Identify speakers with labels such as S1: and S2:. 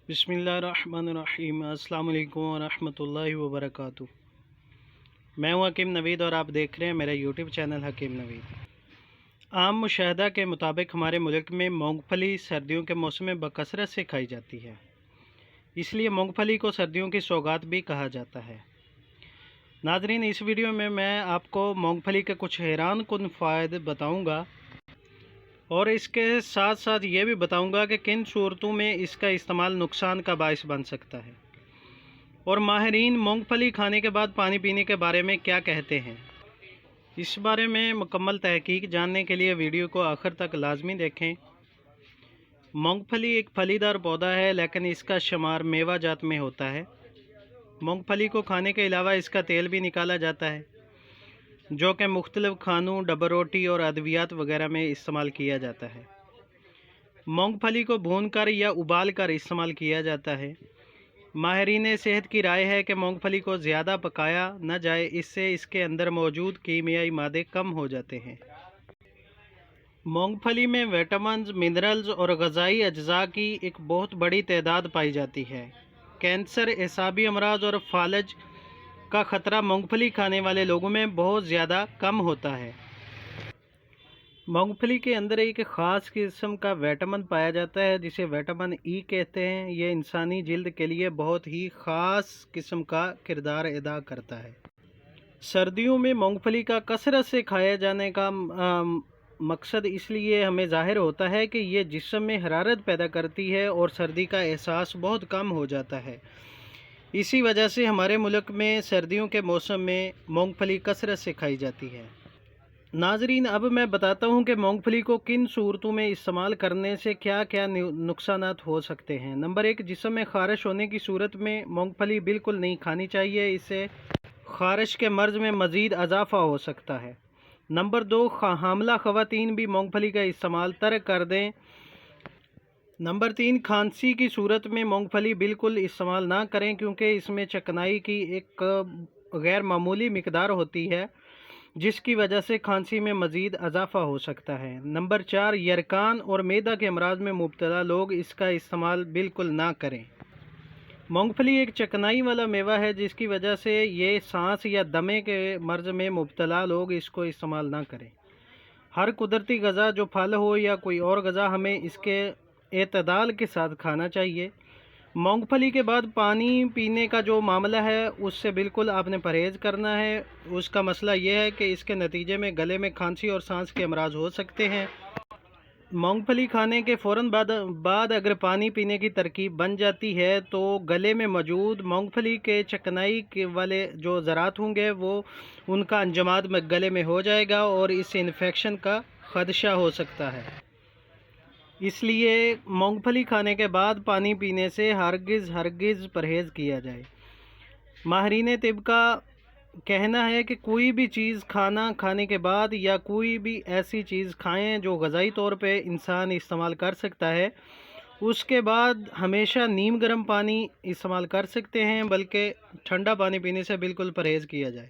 S1: بسم اللہ الرحمن الرحیم۔ السلام علیکم ورحمۃ اللہ وبرکاتہ۔ میں ہوں حکیم نوید اور آپ دیکھ رہے ہیں میرا یوٹیوب چینل حکیم نوید۔ عام مشاہدہ کے مطابق ہمارے ملک میں مونگ پھلی سردیوں کے موسم میں بکثرت سے کھائی جاتی ہے، اس لیے مونگ پھلی کو سردیوں کی سوغات بھی کہا جاتا ہے۔ ناظرین، اس ویڈیو میں آپ کو مونگ پھلی کے کچھ حیران کن فوائد بتاؤں گا اور اس کے ساتھ ساتھ یہ بھی بتاؤں گا کہ کن صورتوں میں اس کا استعمال نقصان کا باعث بن سکتا ہے، اور ماہرین مونگ پھلی کھانے کے بعد پانی پینے کے بارے میں کیا کہتے ہیں۔ اس بارے میں مکمل تحقیق جاننے کے لیے ویڈیو کو آخر تک لازمی دیکھیں۔ مونگ پھلی ایک پھلی دار پودا ہے، لیکن اس کا شمار میوہ جات میں ہوتا ہے۔ مونگ پھلی کو کھانے کے علاوہ اس کا تیل بھی نکالا جاتا ہے، جو کہ مختلف کھانوں، ڈبہ روٹی اور ادویات وغیرہ میں استعمال کیا جاتا ہے۔ مونگ پھلی کو بھون کر یا ابال کر استعمال کیا جاتا ہے۔ ماہرین صحت کی رائے ہے کہ مونگ پھلی کو زیادہ پکایا نہ جائے، اس سے اس کے اندر موجود کیمیائی مادے کم ہو جاتے ہیں۔ مونگ پھلی میں وٹامنز، منرلز اور غذائی اجزاء کی ایک بہت بڑی تعداد پائی جاتی ہے۔ کینسر، اعصابی امراض اور فالج کا خطرہ مونگ پھلی کھانے والے لوگوں میں بہت زیادہ کم ہوتا ہے۔ مونگ پھلی کے اندر ایک خاص قسم کا وٹامن پایا جاتا ہے جسے وٹامن ای کہتے ہیں۔ یہ انسانی جلد کے لیے بہت ہی خاص قسم کا کردار ادا کرتا ہے۔ سردیوں میں مونگ پھلی کا کثرت سے کھایا جانے کا مقصد اس لیے ہمیں ظاہر ہوتا ہے کہ یہ جسم میں حرارت پیدا کرتی ہے اور سردی کا احساس بہت کم ہو جاتا ہے۔ اسی وجہ سے ہمارے ملک میں سردیوں کے موسم میں مونگ پھلی کثرت سے کھائی جاتی ہے۔ ناظرین، اب میں بتاتا ہوں کہ مونگ پھلی کو کن صورتوں میں استعمال کرنے سے کیا کیا نقصانات ہو سکتے ہیں۔ نمبر 1، جسم میں خارش ہونے کی صورت میں مونگ پھلی بالکل نہیں کھانی چاہیے، اس سے خارش کے مرض میں مزید اضافہ ہو سکتا ہے۔ نمبر 2، حاملہ خواتین بھی مونگ پھلی کا استعمال ترک کر دیں۔ نمبر 3، کھانسی کی صورت میں مونگ پھلی بالکل استعمال نہ کریں، کیونکہ اس میں چکنائی کی ایک غیر معمولی مقدار ہوتی ہے، جس کی وجہ سے کھانسی میں مزید اضافہ ہو سکتا ہے۔ نمبر 4، یرقان اور معدہ کے امراض میں مبتلا لوگ اس کا استعمال بالکل نہ کریں۔ مونگ پھلی ایک چکنائی والا میوہ ہے، جس کی وجہ سے یہ سانس یا دمے کے مرض میں مبتلا لوگ اس کو استعمال نہ کریں۔ ہر قدرتی غذا، جو پھل ہو یا کوئی اور غذا، ہمیں اس کے اعتدال کے ساتھ کھانا چاہیے۔ مونگ پھلی کے بعد پانی پینے کا جو معاملہ ہے، اس سے بالکل آپ نے پرہیز کرنا ہے۔ اس کا مسئلہ یہ ہے کہ اس کے نتیجے میں گلے میں کھانسی اور سانس کے امراض ہو سکتے ہیں۔ مونگ پھلی کھانے کے فوراً بعد اگر پانی پینے کی ترکیب بن جاتی ہے تو گلے میں موجود مونگ پھلی کے چکنائی والے جو ذرات ہوں گے، وہ ان کا انجماد گلے میں ہو جائے گا اور اس سے انفیکشن کا خدشہ ہو سکتا ہے۔ اس لیے مونگ پھلی کھانے کے بعد پانی پینے سے ہرگز پرہیز کیا جائے۔ ماہرین طب کا کہنا ہے کہ کوئی بھی چیز کھانے کے بعد یا کوئی بھی ایسی چیز کھائیں جو غذائی طور پہ انسان استعمال کر سکتا ہے، اس کے بعد ہمیشہ نیم گرم پانی استعمال کر سکتے ہیں، بلکہ ٹھنڈا پانی پینے سے بالکل پرہیز کیا جائے۔